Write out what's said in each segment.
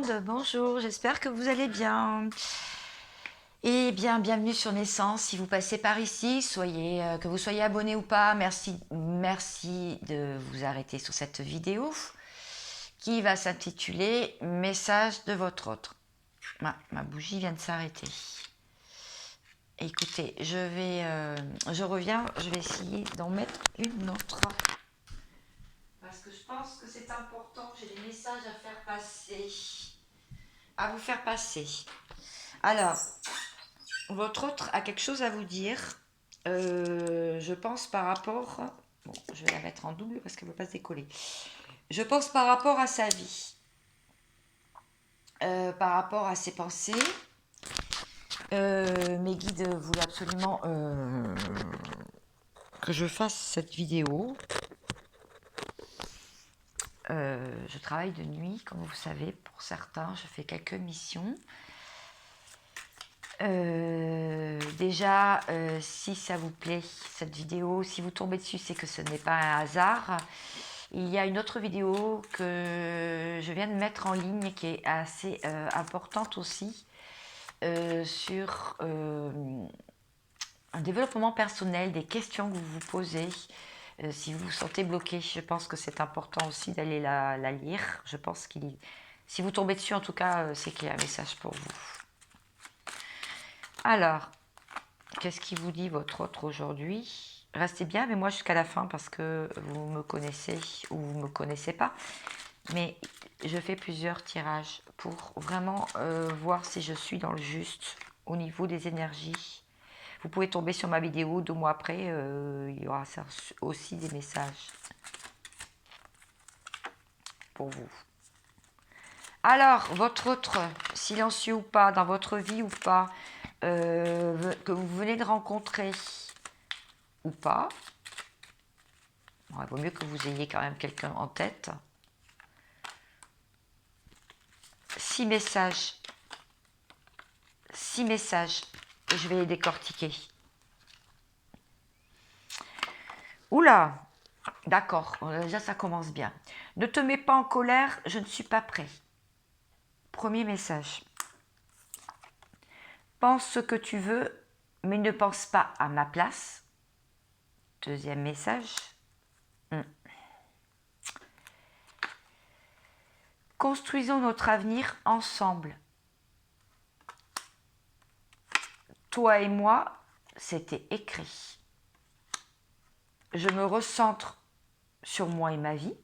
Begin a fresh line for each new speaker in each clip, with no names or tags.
monde, bonjour, j'espère que vous allez bien. Et bien, bienvenue sur Naissance. Si vous passez par ici, que vous soyez abonné ou pas, merci de vous arrêter sur cette vidéo qui va s'intituler Message de votre autre. Ma bougie vient de s'arrêter. Écoutez, je reviens, je vais essayer d'en mettre une autre. Parce que je pense que c'est important, j'ai des messages à faire passer. À vous faire passer. Alors, votre autre a quelque chose à vous dire. Je pense par rapport... Bon, je vais la mettre en double parce qu'elle ne veut pas se décoller. Je pense par rapport à sa vie. Par rapport à ses pensées. Mes guides voulaient absolument que je fasse cette vidéo. Je travaille de nuit, comme vous savez, pour certains. Je fais quelques missions. Déjà, si ça vous plaît, cette vidéo, si vous tombez dessus, c'est que ce n'est pas un hasard. Il y a une autre vidéo que je viens de mettre en ligne qui est assez importante aussi sur un développement personnel, des questions que vous vous posez. Si vous vous sentez bloqué, je pense que c'est important aussi d'aller la lire. Je pense si vous tombez dessus, en tout cas, c'est qu'il y a un message pour vous. Alors, qu'est-ce qui vous dit votre autre aujourd'hui? Restez bien, mais moi jusqu'à la fin parce que vous me connaissez ou vous ne me connaissez pas. Mais je fais plusieurs tirages pour vraiment voir si je suis dans le juste au niveau des énergies. Vous pouvez tomber sur ma vidéo 2 mois après, il y aura aussi des messages pour vous. Alors, votre autre, silencieux ou pas, dans votre vie ou pas, que vous venez de rencontrer ou pas, bon, il vaut mieux que vous ayez quand même quelqu'un en tête. 6 messages. 6 messages. Et je vais les décortiquer. Oula, d'accord, déjà ça commence bien. Ne te mets pas en colère, je ne suis pas prêt. Premier message. Pense ce que tu veux, mais ne pense pas à ma place. Deuxième message. Construisons notre avenir ensemble. Toi et moi, c'était écrit. Je me recentre sur moi et ma vie.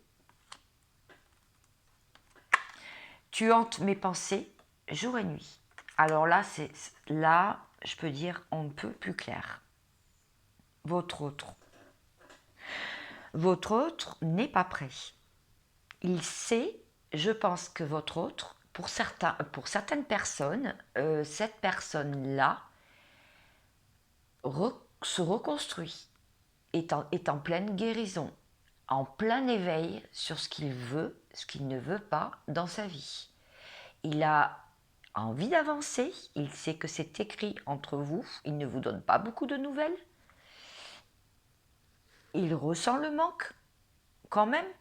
Tu hantes mes pensées jour et nuit. Alors là, je peux dire, on ne peut plus clair. Votre autre n'est pas prêt. Il sait, je pense que votre autre, pour certaines personnes, cette personne-là se reconstruit, est en pleine guérison, en plein éveil sur ce qu'il veut, ce qu'il ne veut pas dans sa vie. Il a envie d'avancer, il sait que c'est écrit entre vous, il ne vous donne pas beaucoup de nouvelles. Il ressent le manque, quand même,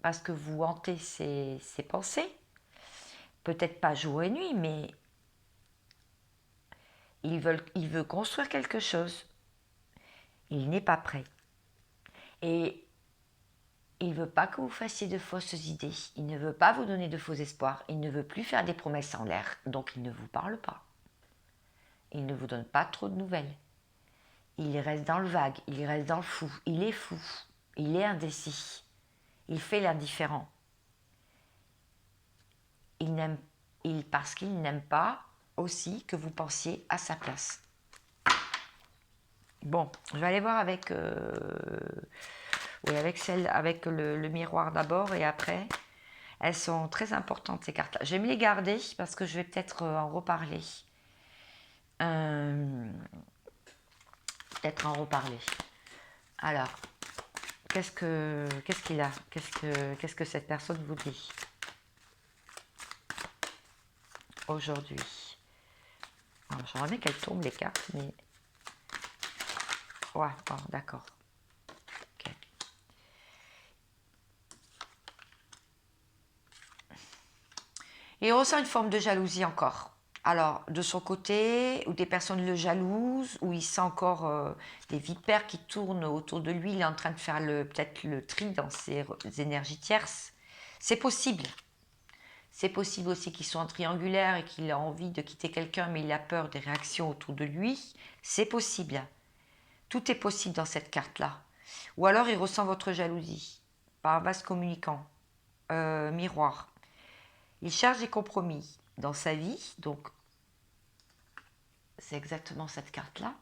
parce que vous hantez ses pensées. Peut-être pas jour et nuit, mais il veut construire quelque chose. Il n'est pas prêt. Et il ne veut pas que vous fassiez de fausses idées. Il ne veut pas vous donner de faux espoirs. Il ne veut plus faire des promesses en l'air. Donc il ne vous parle pas. Il ne vous donne pas trop de nouvelles. Il reste dans le vague. Il reste dans le fou. Il est fou. Il est indécis. Il fait l'indifférent. Parce qu'il n'aime pas aussi que vous pensiez à sa place. Bon, je vais aller voir avec le miroir d'abord et après. Elles sont très importantes ces cartes-là. Je vais me les garder parce que je vais peut-être en reparler. Alors, qu'est-ce qu'il a? Qu'est-ce que cette personne vous dit aujourd'hui? J'aimerais bien qu'elle tombe les cartes, mais... Ouais, bon, d'accord. Okay. Il ressent une forme de jalousie encore. Alors, de son côté, ou des personnes le jalousent, ou il sent encore des vipères qui tournent autour de lui, il est en train de faire peut-être le tri dans ses énergies tierces. C'est possible. C'est possible aussi qu'il soit en triangulaire et qu'il a envie de quitter quelqu'un, mais il a peur des réactions autour de lui. C'est possible. Tout est possible dans cette carte-là. Ou alors il ressent votre jalousie par vase communicant, miroir. Il cherche des compromis dans sa vie, donc c'est exactement cette carte-là.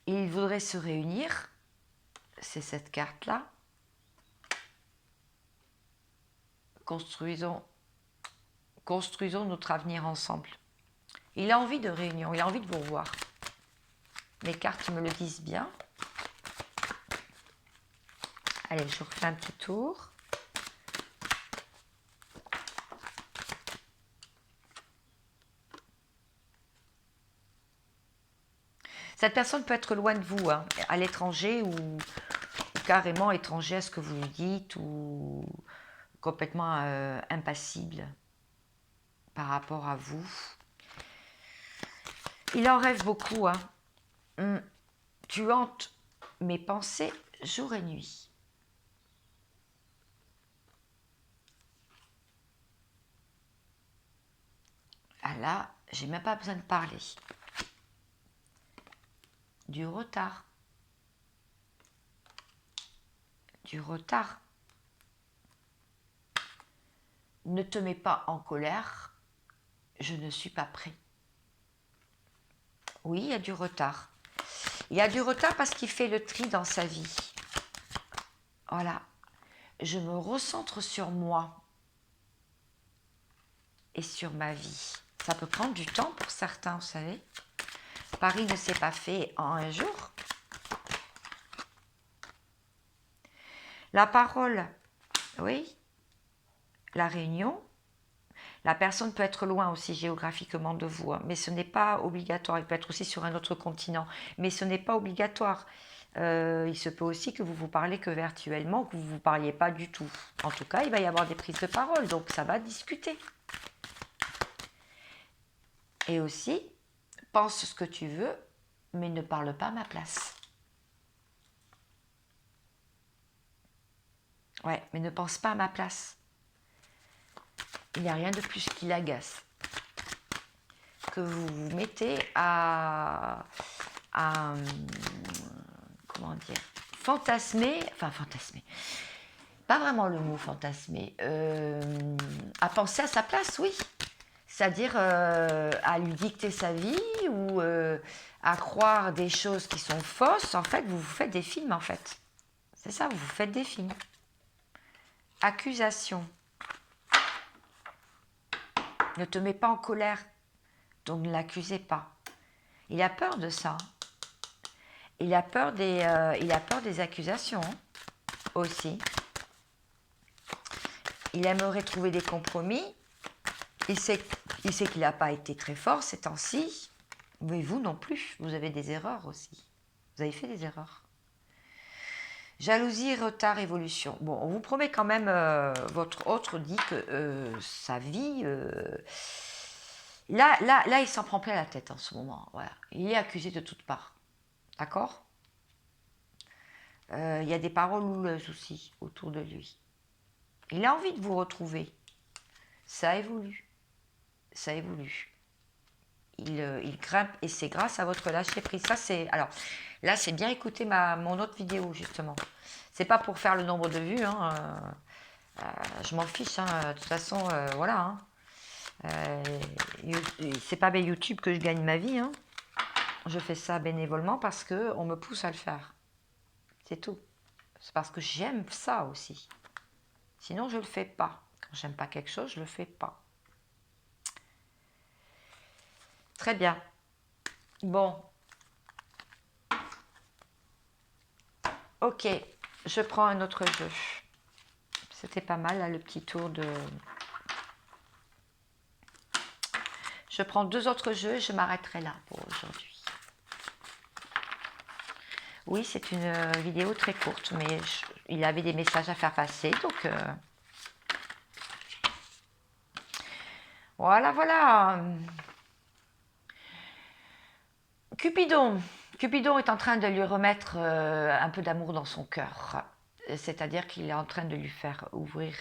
Il voudrait se réunir, c'est cette carte-là. Construisons notre avenir ensemble. Il a envie de réunion, il a envie de vous revoir. Les cartes me le disent bien. Allez, je refais un petit tour. Cette personne peut être loin de vous, hein, à l'étranger ou carrément étranger à ce que vous lui dites ou complètement impassible par rapport à vous. Il en rêve beaucoup. Hein. Tu hantes mes pensées jour et nuit. Ah là, j'ai même pas besoin de parler. Du retard. Du retard. Ne te mets pas en colère. Je ne suis pas prêt. Oui, il y a du retard. Il y a du retard parce qu'il fait le tri dans sa vie. Voilà. Je me recentre sur moi et sur ma vie. Ça peut prendre du temps pour certains, vous savez. Paris ne s'est pas fait en un jour. La parole, oui. La réunion. La personne peut être loin aussi géographiquement de vous, hein, mais ce n'est pas obligatoire. Il peut être aussi sur un autre continent, mais ce n'est pas obligatoire. Il se peut aussi que vous vous parlez que virtuellement, que vous ne vous parliez pas du tout. En tout cas, il va y avoir des prises de parole, donc ça va discuter. Et aussi, pense ce que tu veux, mais ne parle pas à ma place. Ouais, mais ne pense pas à ma place. Il n'y a rien de plus qui l'agace que vous vous mettez à comment dire, fantasmer, pas vraiment le mot fantasmer, à penser à sa place, oui. C'est-à-dire à lui dicter sa vie ou à croire des choses qui sont fausses. En fait, vous vous faites des films, en fait. C'est ça, vous vous faites des films. Accusation. Ne te mets pas en colère, donc ne l'accusez pas. Il a peur de ça. Il a peur des accusations aussi. Il aimerait trouver des compromis. Il sait qu'il n'a pas été très fort ces temps-ci. Mais vous non plus. Vous avez des erreurs aussi. Vous avez fait des erreurs. Jalousie, retard, évolution. Bon, on vous promet quand même, votre autre dit que sa vie... Là, il s'en prend plein la tête en ce moment. Voilà. Il est accusé de toutes parts. D'accord ? Il y a des paroles houleuses aussi autour de lui. Il a envie de vous retrouver. Ça évolue. Ça évolue. Il grimpe et c'est grâce à votre lâcher prise. Ça, c'est... Alors, là, c'est bien écouter mon autre vidéo, justement. C'est pas pour faire le nombre de vues. Hein, je m'en fiche. Hein, de toute façon, voilà. Hein. C'est pas avec YouTube que je gagne ma vie. Hein. Je fais ça bénévolement parce qu'on me pousse à le faire. C'est tout. C'est parce que j'aime ça aussi. Sinon, je ne le fais pas. Quand j'aime pas quelque chose, je ne le fais pas. Très bien. Bon. Ok. Je prends un autre jeu. C'était pas mal, là, le petit tour de... Je prends deux autres jeux et je m'arrêterai là pour aujourd'hui. Oui, c'est une vidéo très courte, mais il avait des messages à faire passer, donc voilà, voilà. Cupidon. Cupidon est en train de lui remettre un peu d'amour dans son cœur. C'est-à-dire qu'il est en train de lui faire ouvrir,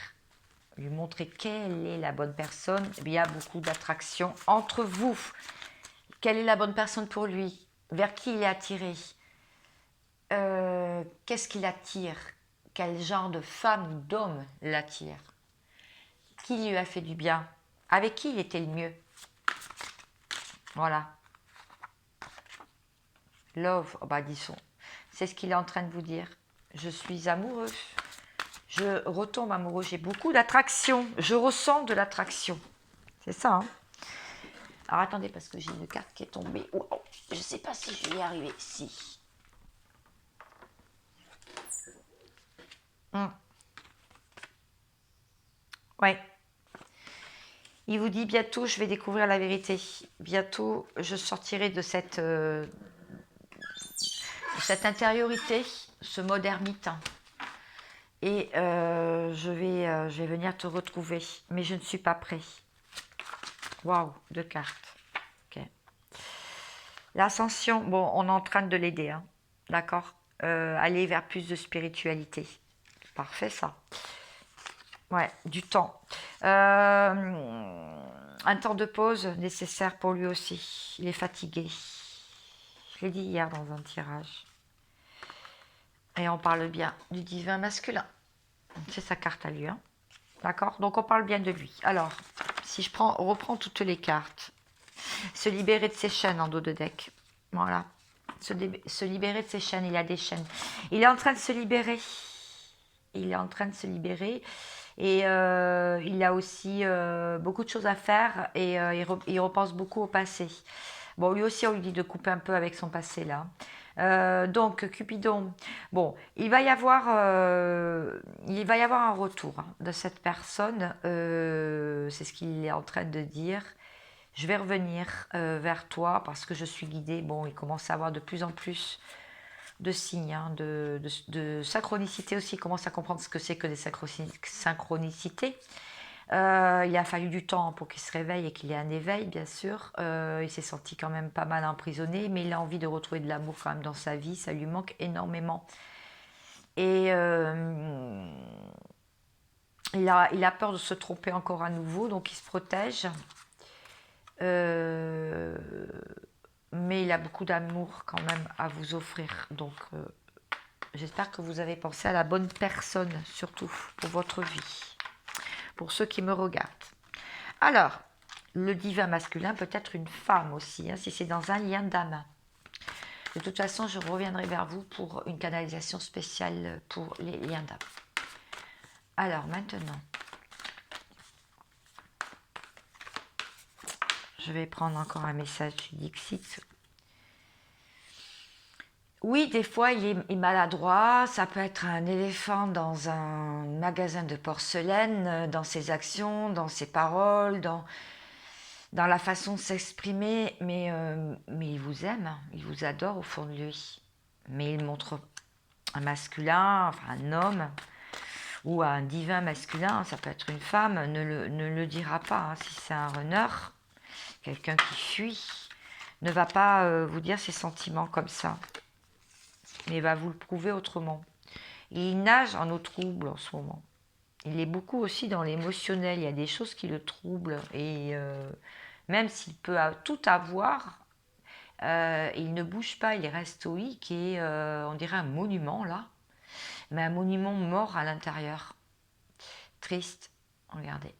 lui montrer quelle est la bonne personne. Il y a beaucoup d'attraction entre vous. Quelle est la bonne personne pour lui? Vers qui il est attiré? Qu'est-ce qui l'attire? Quel genre de femme ou d'homme l'attire? Qui lui a fait du bien? Avec qui il était le mieux? Voilà. Love, oh bah disons, c'est ce qu'il est en train de vous dire. Je suis amoureux. Je retombe amoureux. J'ai beaucoup d'attraction. Je ressens de l'attraction. C'est ça, hein? Alors attendez, parce que j'ai une carte qui est tombée. Oh, oh, je ne sais pas si je vais y arriver. Si. Ouais. Il vous dit bientôt, je vais découvrir la vérité. Bientôt, je sortirai de cette intériorité, ce mode ermite. Et je vais venir te retrouver. Mais je ne suis pas prêt. Waouh, 2 cartes. Ok. L'ascension, bon, on est en train de l'aider. Hein. D'accord, aller vers plus de spiritualité. Parfait, ça. Ouais, du temps. Un temps de pause nécessaire pour lui aussi. Il est fatigué. Je l'ai dit hier dans un tirage. Et on parle bien du divin masculin. C'est sa carte à lui. Hein. D'accord? Donc on parle bien de lui. Alors, si je reprends toutes les cartes. Se libérer de ses chaînes en dos de deck. Voilà. Se libérer de ses chaînes. Il a des chaînes. Il est en train de se libérer. Il est en train de se libérer. Et il a aussi beaucoup de choses à faire. Et il repense beaucoup au passé. Bon, lui aussi, on lui dit de couper un peu avec son passé, là. Donc, Cupidon, bon, il va y avoir un retour hein, de cette personne. C'est ce qu'il est en train de dire. Je vais revenir vers toi parce que je suis guidée. Bon, il commence à avoir de plus en plus de signes, hein, de synchronicité aussi. Il commence à comprendre ce que c'est que des synchronicités. Il a fallu du temps pour qu'il se réveille et qu'il ait un éveil, bien sûr. Il s'est senti quand même pas mal emprisonné, mais il a envie de retrouver de l'amour quand même dans sa vie. Ça lui manque énormément. Et il a peur de se tromper encore à nouveau, donc il se protège. Mais il a beaucoup d'amour quand même à vous offrir. Donc, j'espère que vous avez pensé à la bonne personne, surtout pour votre vie. Pour ceux qui me regardent. Alors, le divin masculin peut être une femme aussi, hein, si c'est dans un lien d'âme. De toute façon, je reviendrai vers vous pour une canalisation spéciale pour les liens d'âme. Alors, maintenant, je vais prendre encore un message du Dixit. Oui, des fois, il est maladroit. Ça peut être un éléphant dans un magasin de porcelaine, dans ses actions, dans ses paroles, dans la façon de s'exprimer. Mais il vous aime, il vous adore au fond de lui. Mais il montre un masculin, enfin un homme, ou un divin masculin, ça peut être une femme, ne le dira pas. Hein, si c'est un runner, quelqu'un qui fuit, ne va pas vous dire ses sentiments comme ça. Mais va vous le prouver autrement. Il nage en eau trouble en ce moment. Il est beaucoup aussi dans l'émotionnel. Il y a des choses qui le troublent. Et même s'il peut tout avoir, il ne bouge pas. Il reste stoïque et on dirait un monument là. Mais un monument mort à l'intérieur. Triste. Regardez.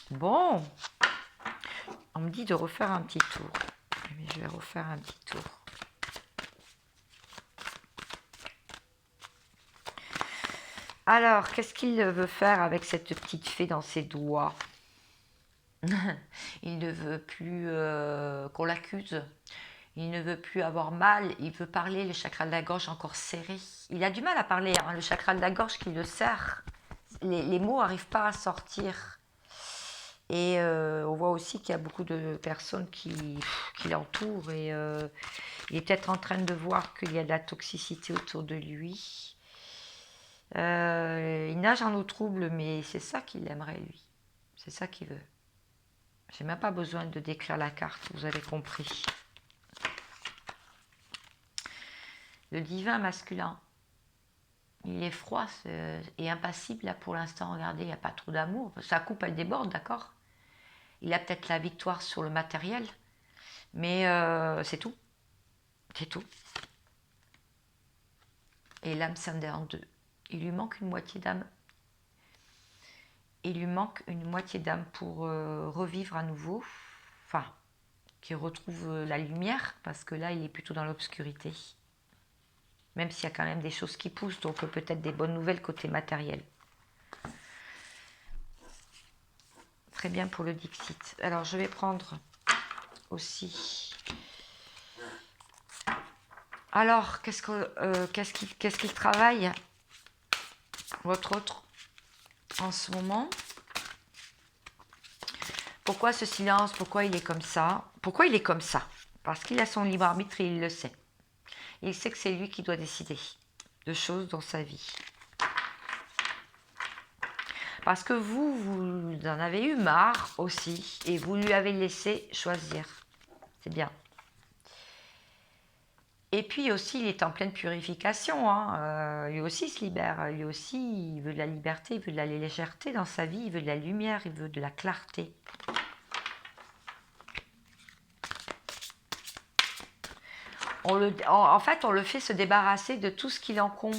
Bon. On me dit de refaire un petit tour. Mais je vais refaire un petit tour. Alors, qu'est-ce qu'il veut faire avec cette petite fée dans ses doigts? Il ne veut plus qu'on l'accuse. Il ne veut plus avoir mal. Il veut parler, le chakra de la gorge encore serré. Il a du mal à parler, hein, le chakra de la gorge qui le serre. Les mots n'arrivent pas à sortir. Et on voit aussi qu'il y a beaucoup de personnes qui l'entourent et il est peut-être en train de voir qu'il y a de la toxicité autour de lui. Il nage en eau trouble, mais c'est ça qu'il aimerait, lui. C'est ça qu'il veut. J'ai même pas besoin de décrire la carte, vous avez compris. Le divin masculin. Il est froid et impassible là pour l'instant. Regardez, il n'y a pas trop d'amour. Sa coupe, elle déborde, d'accord? Il a peut-être la victoire sur le matériel, mais c'est tout. C'est tout. Et l'âme scindée en deux. Il lui manque une moitié d'âme. Il lui manque une moitié d'âme pour revivre à nouveau. Enfin, qu'il retrouve la lumière, parce que là, il est plutôt dans l'obscurité. Même s'il y a quand même des choses qui poussent, donc peut-être des bonnes nouvelles côté matériel. Très bien pour le Dixit. Alors, je vais prendre aussi... Alors, qu'est-ce qu'il travaille, votre autre, en ce moment? Pourquoi ce silence? Pourquoi il est comme ça? Pourquoi il est comme ça? Parce qu'il a son libre arbitre et il le sait. Il sait que c'est lui qui doit décider de choses dans sa vie. Parce que vous en avez eu marre aussi et vous lui avez laissé choisir. C'est bien. Et puis aussi, il est en pleine purification. Hein. Lui aussi se libère. Lui aussi, il veut de la liberté, il veut de la légèreté dans sa vie, il veut de la lumière, il veut de la clarté. En fait, on le fait se débarrasser de tout ce qui l'encombre,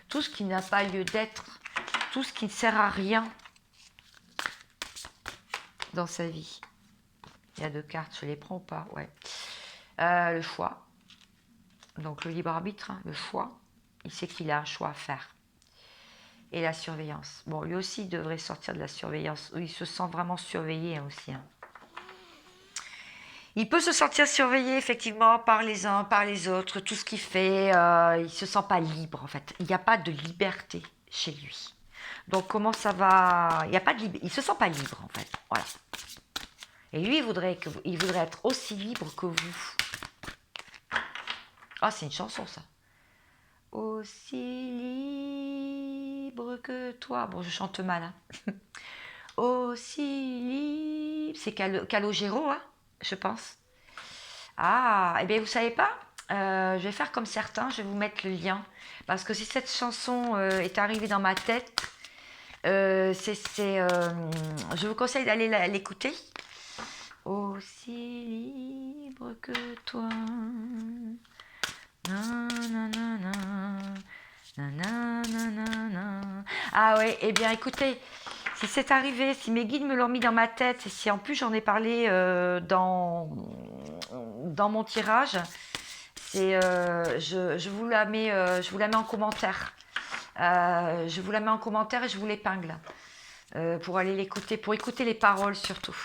tout ce qui n'a pas lieu d'être, tout ce qui ne sert à rien dans sa vie. Il y a 2 cartes, je les prends ou pas? Ouais. Le choix. Donc le libre arbitre, hein, le choix. Il sait qu'il a un choix à faire. Et la surveillance. Bon, lui aussi, il devrait sortir de la surveillance. Il se sent vraiment surveillé hein, aussi. Hein. Il peut se sentir surveillé effectivement par les uns, par les autres, tout ce qu'il fait. Il ne se sent pas libre en fait. Il n'y a pas de liberté chez lui. Donc comment ça va? Il y a pas de il se sent pas libre en fait. Voilà. Et lui, il voudrait être aussi libre que vous. Ah, c'est une chanson ça. Aussi libre que toi. Bon, je chante mal. Hein. Aussi libre. C'est Calogero, hein, je pense. Ah, eh bien, vous savez pas, je vais faire comme certains, je vais vous mettre le lien. Parce que si cette chanson est arrivée dans ma tête, je vous conseille d'aller l'écouter. Aussi libre que toi. Nanana, nanana. Ah ouais, eh bien écoutez, si c'est arrivé, si mes guides me l'ont mis dans ma tête, et si en plus j'en ai parlé dans mon tirage, je vous la mets en commentaire. Je vous la mets en commentaire et je vous l'épingle pour aller l'écouter, pour écouter les paroles surtout.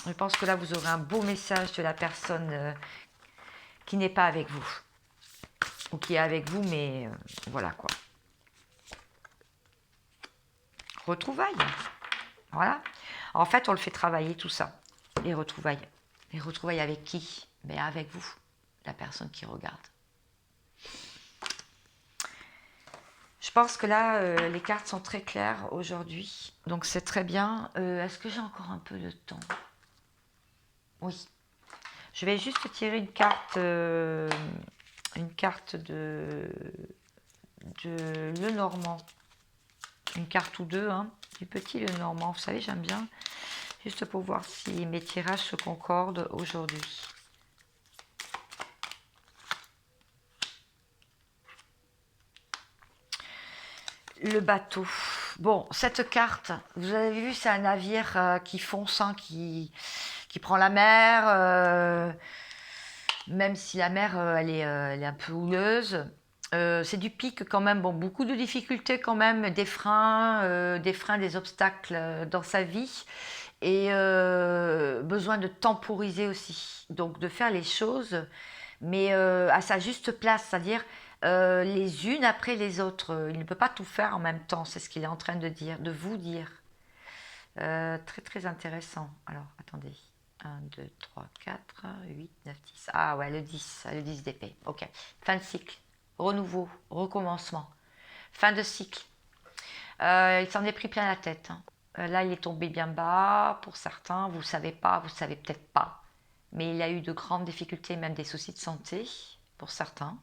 Je pense que là vous aurez un beau message de la personne qui n'est pas avec vous ou qui est avec vous, mais voilà quoi. Retrouvailles. Voilà. En fait, on le fait travailler tout ça. Les retrouvailles. Les retrouvailles avec qui? Ben avec vous, la personne qui regarde. Je pense que là, les cartes sont très claires aujourd'hui. Donc c'est très bien. Est-ce que j'ai encore un peu de temps? Oui. Je vais juste tirer une carte de Lenormand. Une carte ou deux, hein, du petit Lenormand. Vous savez, j'aime bien. Juste pour voir si mes tirages se concordent aujourd'hui. Le bateau. Bon, cette carte, vous avez vu, c'est un navire qui fonce, hein, qui prend la mer. Même si la mer, elle est un peu houleuse. C'est du pic quand même, bon, beaucoup de difficultés quand même, des freins, des obstacles dans sa vie et besoin de temporiser aussi, donc de faire les choses, mais à sa juste place, c'est-à-dire les unes après les autres. Il ne peut pas tout faire en même temps, c'est ce qu'il est en train de dire, de vous dire. Très très intéressant. Alors, attendez. 1, 2, 3, 4, 8, 9, 10. Ah ouais, le 10 d'épée. Ok. Fin de cycle. Renouveau. Recommencement. Fin de cycle. Il s'en est pris plein la tête. Hein. Là, il est tombé bien bas pour certains. Vous ne savez pas, vous ne savez peut-être pas. Mais il a eu de grandes difficultés, même des soucis de santé pour certains.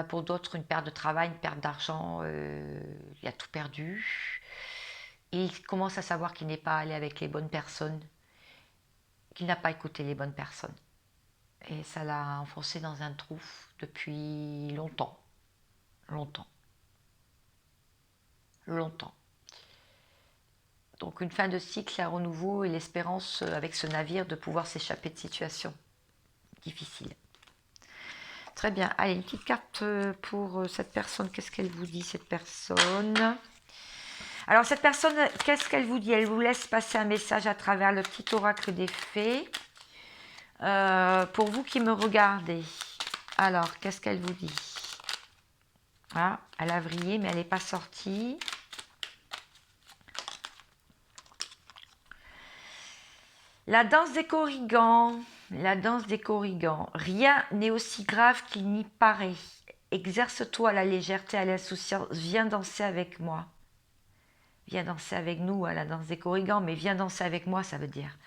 Pour d'autres, une perte de travail, une perte d'argent. Il a tout perdu. Et il commence à savoir qu'il n'est pas allé avec les bonnes personnes, qu'il n'a pas écouté les bonnes personnes. Et ça l'a enfoncé dans un trou depuis longtemps. Longtemps. Longtemps. Donc une fin de cycle, un renouveau et l'espérance avec ce navire de pouvoir s'échapper de situations difficiles. Très bien. Allez, une petite carte pour cette personne. Qu'est-ce qu'elle vous dit, cette personne? Alors cette personne, qu'est-ce qu'elle vous dit? Elle vous laisse passer un message à travers le petit oracle des fées. Pour vous qui me regardez. Alors, qu'est-ce qu'elle vous dit? Ah, elle a vrillé, mais elle n'est pas sortie. La danse des corrigans. La danse des corrigans. Rien n'est aussi grave qu'il n'y paraît. Exerce-toi à la légèreté, à l'insouciance. Viens danser avec moi. Viens danser avec nous à la danse des corrigans, mais viens danser avec moi, ça veut dire.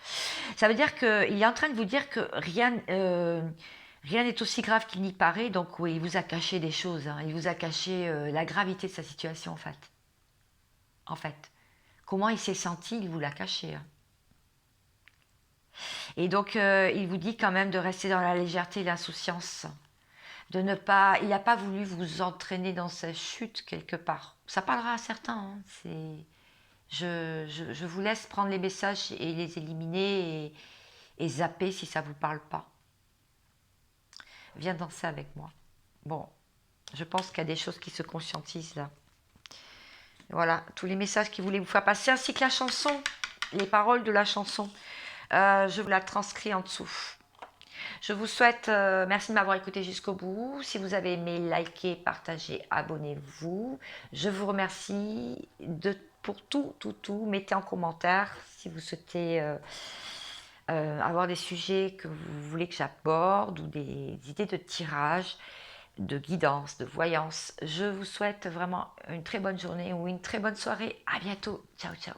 Ça veut dire qu'il est en train de vous dire que rien n'est aussi grave qu'il n'y paraît. Donc oui, il vous a caché des choses. Hein. Il vous a caché la gravité de sa situation, en fait. En fait. Comment il s'est senti, il vous l'a caché. Hein. Et donc, il vous dit quand même de rester dans la légèreté et l'insouciance. De ne pas... Il n'a pas voulu vous entraîner dans sa chute, quelque part. Ça parlera à certains. Hein. Je vous laisse prendre les messages et les éliminer et zapper si ça ne vous parle pas. Viens danser avec moi. Bon, je pense qu'il y a des choses qui se conscientisent là. Voilà, tous les messages qu'il voulait vous faire passer, ainsi que la chanson, les paroles de la chanson. Je vous la transcris en dessous. Je vous souhaite, merci de m'avoir écouté jusqu'au bout. Si vous avez aimé, likez, partagez, abonnez-vous. Je vous remercie pour tout. Mettez en commentaire si vous souhaitez avoir des sujets que vous voulez que j'aborde ou des idées de tirage, de guidance, de voyance. Je vous souhaite vraiment une très bonne journée ou une très bonne soirée. À bientôt. Ciao, ciao.